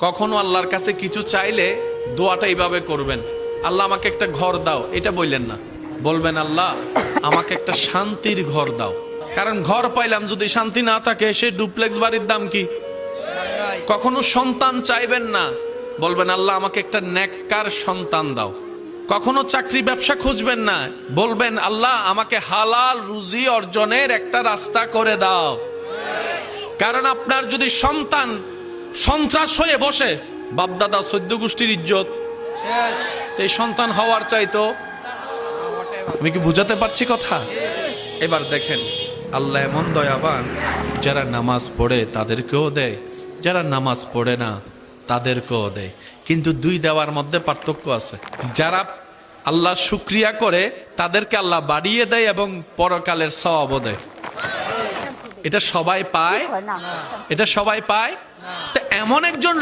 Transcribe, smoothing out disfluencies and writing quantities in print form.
কখনো আল্লাহর কাছে কিছু চাইলে দোয়াটা এইভাবে করবেন, আল্লাহ আমাকে একটা ঘর দাও, এটা বললেন না। বলবেন আল্লাহ আমাকে একটা শান্তির ঘর দাও। কারণ ঘর পাইলাম যদি শান্তি না থাকে, সে ডুপ্লেক্স বাড়ির দাম কি? কখনো সন্তান চাইবেন না, বলবেন আল্লাহ আমাকে একটা নেককার সন্তান দাও। কখনো চাকরি ব্যবসা খুঁজবেন না, বলবেন আল্লাহ আমাকে হালাল রুজি অর্জনের একটা রাস্তা করে দাও। কারণ আপনার যদি সন্তান সন্ত্রাস হয়ে বসে, বাপদাদা 14 গোষ্ঠীর ইজ্জত, এই সন্তান হওয়ার চাইতো। আমি কি বুঝাতে পারছি কথা? এবার দেখেন আল্লাহ এমন দয়াবান, যারা নামাজ পড়ে তাদেরকেও দেয়, যারা নামাজ পড়ে না তাদেরকেও দেয়। কিন্তু দুই দেওয়ার মধ্যে পার্থক্য আছে। যারা আল্লাহ শুকরিয়া করে তাদেরকে আল্লাহ বাড়িয়ে দেয় এবং পরকালের সওয়াবও দেয়। এটা সবাই পায়? এটা সবাই পায়? তো এমন একজন